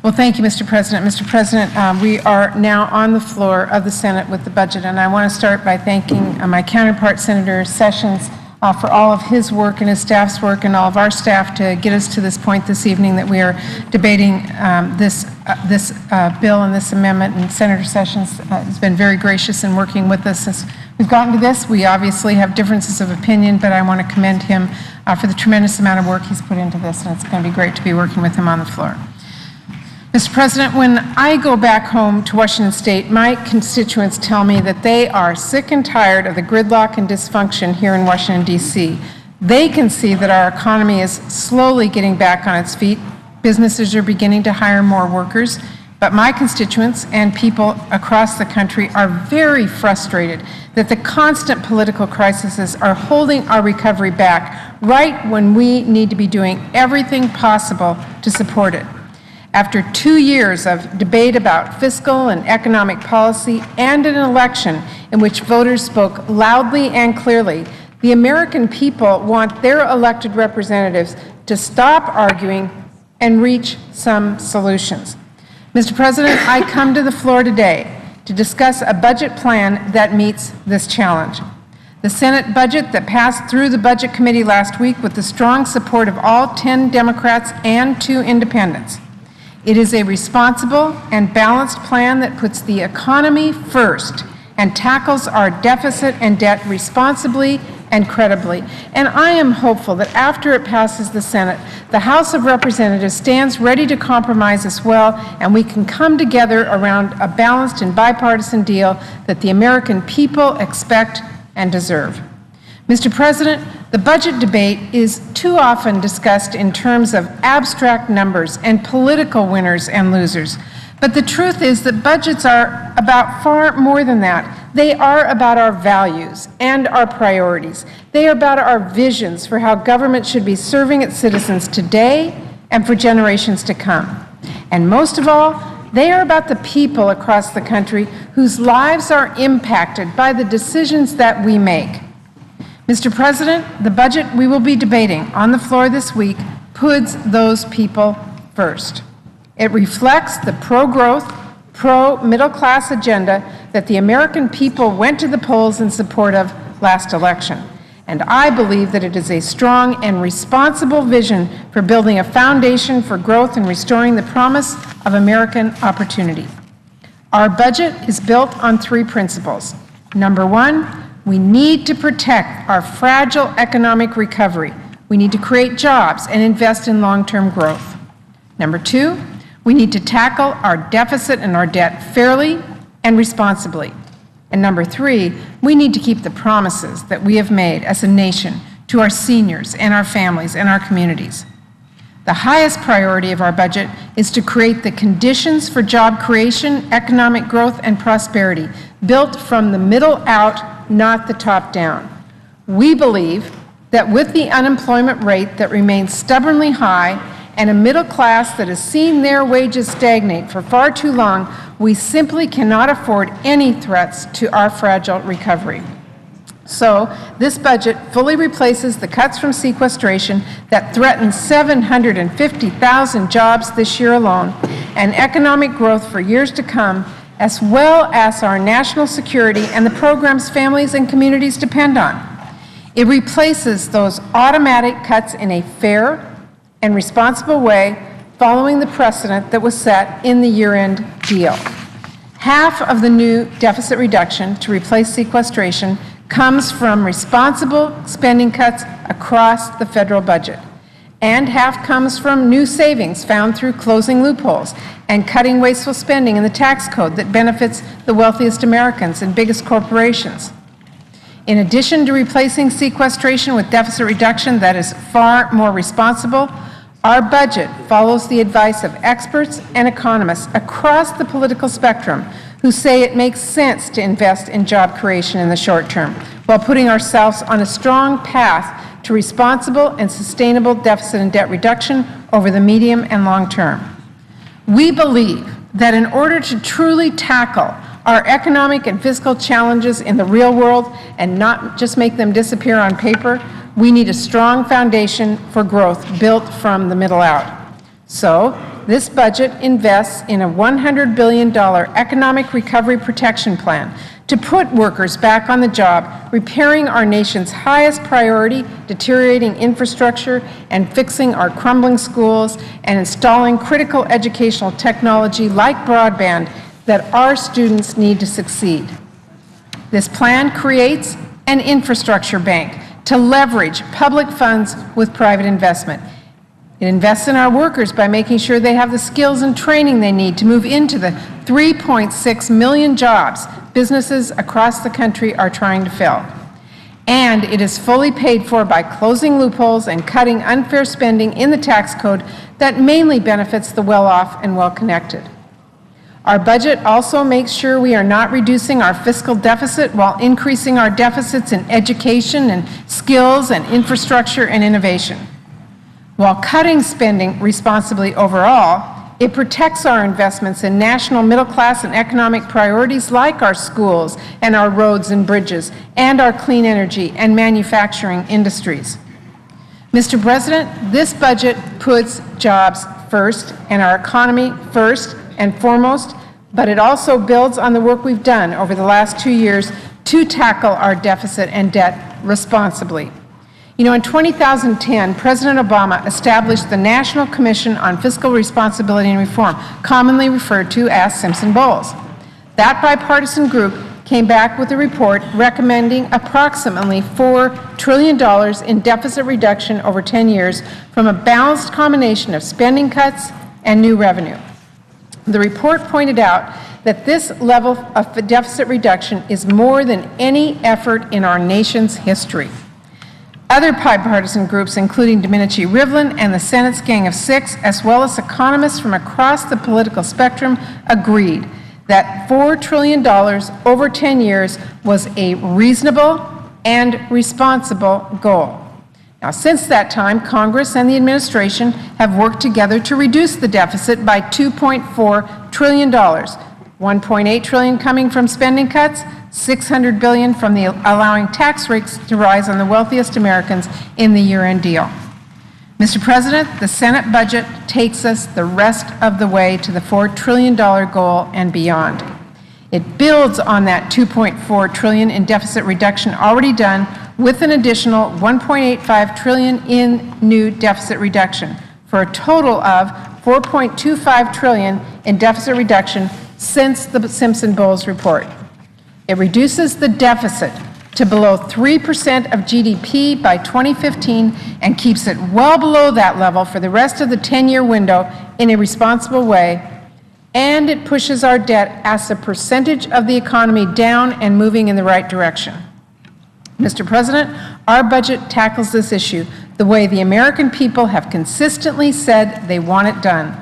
Well, thank you, Mr. President. Mr. President, we are now on the floor of the Senate with the budget, and I want to start by thanking my counterpart, Senator Sessions, for all of his work and his staff's work and all of our staff to get us to this point this evening that we are debating this bill and this amendment. And Senator Sessions has been very gracious in working with us since we've gotten to this. We obviously have differences of opinion, but I want to commend him for the tremendous amount of work he's put into this, and it's going to be great to be working with him on the floor. Mr. President, when I go back home to Washington State, my constituents tell me that they are sick and tired of the gridlock and dysfunction here in Washington, D.C. They can see that our economy is slowly getting back on its feet. Businesses are beginning to hire more workers, but my constituents and people across the country are very frustrated that the constant political crises are holding our recovery back right when we need to be doing everything possible to support it. After 2 years of debate about fiscal and economic policy and an election in which voters spoke loudly and clearly, the American people want their elected representatives to stop arguing and reach some solutions. Mr. President, I come to the floor today to discuss a budget plan that meets this challenge. The Senate budget that passed through the Budget Committee last week with the strong support of all 10 Democrats and 2 independents. It is a responsible and balanced plan that puts the economy first and tackles our deficit and debt responsibly and credibly. And I am hopeful that after it passes the Senate, the House of Representatives stands ready to compromise as well, and we can come together around a balanced and bipartisan deal that the American people expect and deserve. Mr. President, the budget debate is too often discussed in terms of abstract numbers and political winners and losers. But the truth is that budgets are about far more than that. They are about our values and our priorities. They are about our visions for how government should be serving its citizens today and for generations to come. And most of all, they are about the people across the country whose lives are impacted by the decisions that we make. Mr. President, the budget we will be debating on the floor this week puts those people first. It reflects the pro-growth, pro-middle-class agenda that the American people went to the polls in support of last election. And I believe that it is a strong and responsible vision for building a foundation for growth and restoring the promise of American opportunity. Our budget is built on 3 principles. Number 1, we need to protect our fragile economic recovery. We need to create jobs and invest in long-term growth. Number 2, we need to tackle our deficit and our debt fairly and responsibly. And number 3, we need to keep the promises that we have made as a nation to our seniors and our families and our communities. The highest priority of our budget is to create the conditions for job creation, economic growth, and prosperity, built from the middle out, not the top down. We believe that with the unemployment rate that remains stubbornly high and a middle class that has seen their wages stagnate for far too long, we simply cannot afford any threats to our fragile recovery. So, this budget fully replaces the cuts from sequestration that threaten 750,000 jobs this year alone and economic growth for years to come, as well as our national security and the programs families and communities depend on. It replaces those automatic cuts in a fair and responsible way following the precedent that was set in the year-end deal. Half of the new deficit reduction to replace sequestration comes from responsible spending cuts across the federal budget, and half comes from new savings found through closing loopholes and cutting wasteful spending in the tax code that benefits the wealthiest Americans and biggest corporations. In addition to replacing sequestration with deficit reduction that is far more responsible, our budget follows the advice of experts and economists across the political spectrum who say it makes sense to invest in job creation in the short term while putting ourselves on a strong path to responsible and sustainable deficit and debt reduction over the medium and long term. We believe that in order to truly tackle our economic and fiscal challenges in the real world and not just make them disappear on paper, we need a strong foundation for growth built from the middle out. So, this budget invests in a $100 billion economic recovery protection plan to put workers back on the job, repairing our nation's highest priority, deteriorating infrastructure, and fixing our crumbling schools, and installing critical educational technology like broadband that our students need to succeed. This plan creates an infrastructure bank to leverage public funds with private investment. It invests in our workers by making sure they have the skills and training they need to move into the 3.6 million jobs businesses across the country are trying to fill. And it is fully paid for by closing loopholes and cutting unfair spending in the tax code that mainly benefits the well-off and well-connected. Our budget also makes sure we are not reducing our fiscal deficit while increasing our deficits in education and skills and infrastructure and innovation. While cutting spending responsibly overall, it protects our investments in national middle class and economic priorities like our schools and our roads and bridges and our clean energy and manufacturing industries. Mr. President, this budget puts jobs first and our economy first and foremost, but it also builds on the work we've done over the last 2 years to tackle our deficit and debt responsibly. You know, in 2010, President Obama established the National Commission on Fiscal Responsibility and Reform, commonly referred to as Simpson-Bowles. That bipartisan group came back with a report recommending approximately $4 trillion in deficit reduction over 10 years from a balanced combination of spending cuts and new revenue. The report pointed out that this level of deficit reduction is more than any effort in our nation's history. Other bipartisan groups, including Domenici-Rivlin and the Senate's Gang of Six, as well as economists from across the political spectrum, agreed that $4 trillion over 10 years was a reasonable and responsible goal. Now, since that time, Congress and the administration have worked together to reduce the deficit by $2.4 trillion, $1.8 trillion coming from spending cuts, $600 billion from the allowing tax rates to rise on the wealthiest Americans in the year-end deal. Mr. President, the Senate budget takes us the rest of the way to the $4 trillion goal and beyond. It builds on that $2.4 trillion in deficit reduction already done with an additional $1.85 trillion in new deficit reduction for a total of $4.25 trillion in deficit reduction since the Simpson-Bowles report. It reduces the deficit to below 3% of GDP by 2015 and keeps it well below that level for the rest of the 10-year window in a responsible way, and it pushes our debt as a percentage of the economy down and moving in the right direction. Mr. President, our budget tackles this issue the way the American people have consistently said they want it done,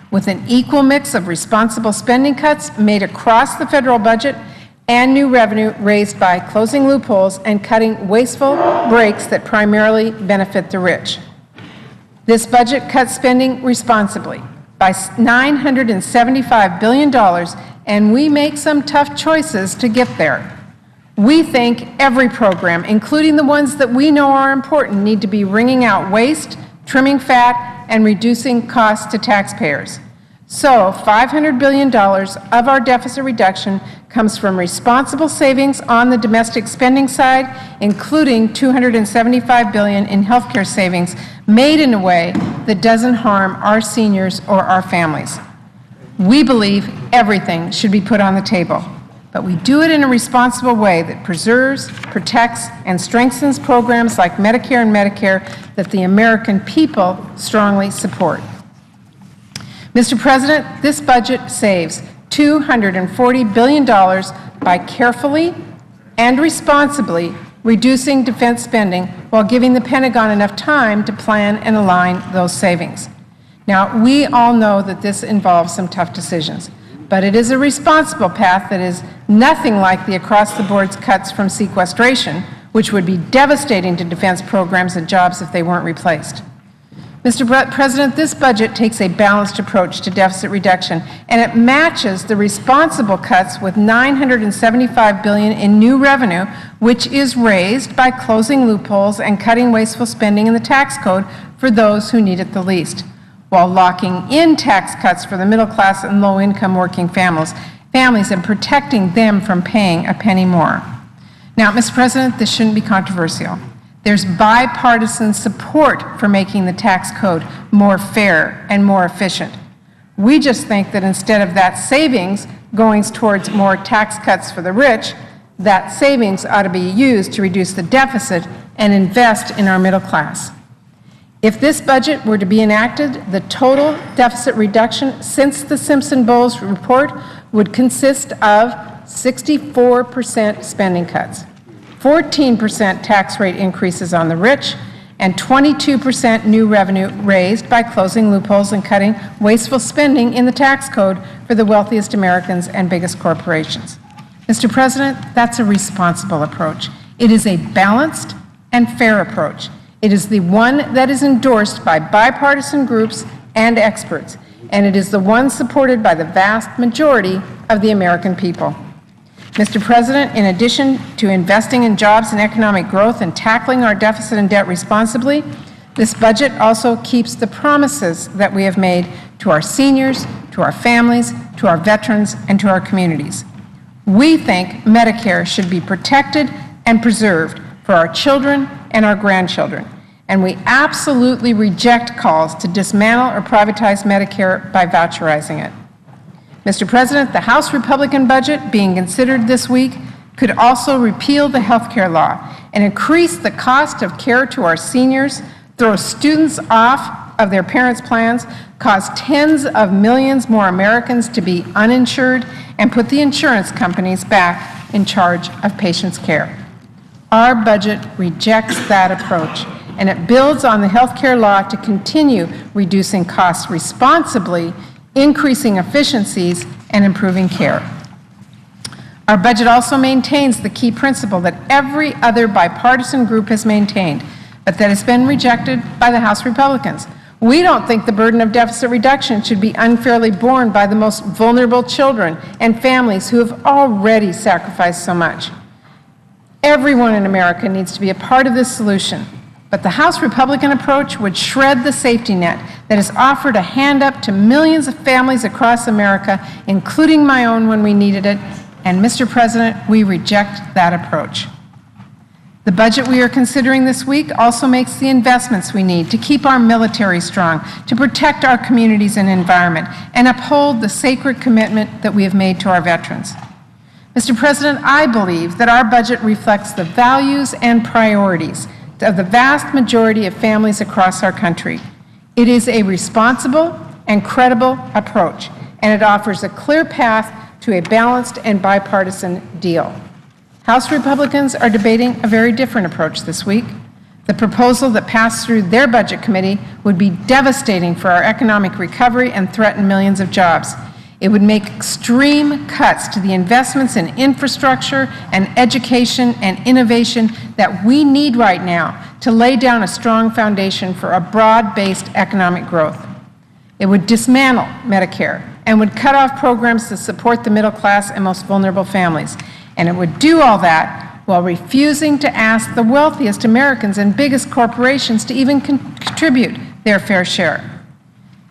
with an equal mix of responsible spending cuts made across the federal budget and new revenue raised by closing loopholes and cutting wasteful breaks that primarily benefit the rich. This budget cuts spending responsibly by $975 billion, and we make some tough choices to get there. We think every program, including the ones that we know are important, need to be wringing out waste, trimming fat, and reducing costs to taxpayers. So $500 billion of our deficit reduction comes from responsible savings on the domestic spending side, including $275 billion in healthcare savings made in a way that doesn't harm our seniors or our families. We believe everything should be put on the table, but we do it in a responsible way that preserves, protects, and strengthens programs like Medicare and Medicare that the American people strongly support. Mr. President, this budget saves $240 billion by carefully and responsibly reducing defense spending while giving the Pentagon enough time to plan and align those savings. Now, we all know that this involves some tough decisions, but it is a responsible path that is nothing like the across-the-board cuts from sequestration, which would be devastating to defense programs and jobs if they weren't replaced. Mr. President, this budget takes a balanced approach to deficit reduction, and it matches the responsible cuts with $975 billion in new revenue, which is raised by closing loopholes and cutting wasteful spending in the tax code for those who need it the least, while locking in tax cuts for the middle class and low-income working families and protecting them from paying a penny more. Now, Mr. President, this shouldn't be controversial. There's bipartisan support for making the tax code more fair and more efficient. We just think that instead of that savings going towards more tax cuts for the rich, that savings ought to be used to reduce the deficit and invest in our middle class. If this budget were to be enacted, the total deficit reduction since the Simpson-Bowles report would consist of 64% spending cuts, 14% tax rate increases on the rich, and 22% new revenue raised by closing loopholes and cutting wasteful spending in the tax code for the wealthiest Americans and biggest corporations. Mr. President, that's a responsible approach. It is a balanced and fair approach. It is the one that is endorsed by bipartisan groups and experts, and it is the one supported by the vast majority of the American people. Mr. President, in addition to investing in jobs and economic growth and tackling our deficit and debt responsibly, this budget also keeps the promises that we have made to our seniors, to our families, to our veterans, and to our communities. We think Medicare should be protected and preserved for our children and our grandchildren, and we absolutely reject calls to dismantle or privatize Medicare by voucherizing it. Mr. President, the House Republican budget being considered this week could also repeal the health care law and increase the cost of care to our seniors, throw students off of their parents' plans, cause tens of millions more Americans to be uninsured, and put the insurance companies back in charge of patients' care. Our budget rejects that approach, and it builds on the health care law to continue reducing costs responsibly, increasing efficiencies, and improving care. Our budget also maintains the key principle that every other bipartisan group has maintained, but that has been rejected by the House Republicans. We don't think the burden of deficit reduction should be unfairly borne by the most vulnerable children and families who have already sacrificed so much. Everyone in America needs to be a part of this solution, but the House Republican approach would shred the safety net that has offered a hand up to millions of families across America, including my own when we needed it, and Mr. President, we reject that approach. The budget we are considering this week also makes the investments we need to keep our military strong, to protect our communities and environment, and uphold the sacred commitment that we have made to our veterans. Mr. President, I believe that our budget reflects the values and priorities of the vast majority of families across our country. It is a responsible and credible approach, and it offers a clear path to a balanced and bipartisan deal. House Republicans are debating a very different approach this week. The proposal that passed through their budget committee would be devastating for our economic recovery and threaten millions of jobs. It would make extreme cuts to the investments in infrastructure and education and innovation that we need right now to lay down a strong foundation for a broad-based economic growth. It would dismantle Medicare and would cut off programs that support the middle class and most vulnerable families. And it would do all that while refusing to ask the wealthiest Americans and biggest corporations to even contribute their fair share.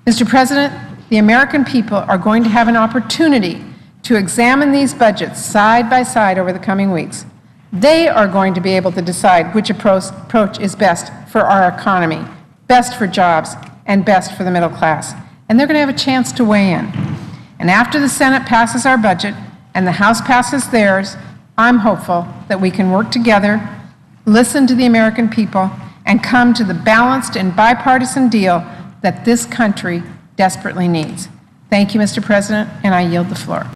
Mr. President, the American people are going to have an opportunity to examine these budgets side by side over the coming weeks. They are going to be able to decide which approach is best for our economy, best for jobs, and best for the middle class. And they're going to have a chance to weigh in. And after the Senate passes our budget and the House passes theirs, I'm hopeful that we can work together, listen to the American people, and come to the balanced and bipartisan deal that this country desperately needs. Thank you, Mr. President, and I yield the floor.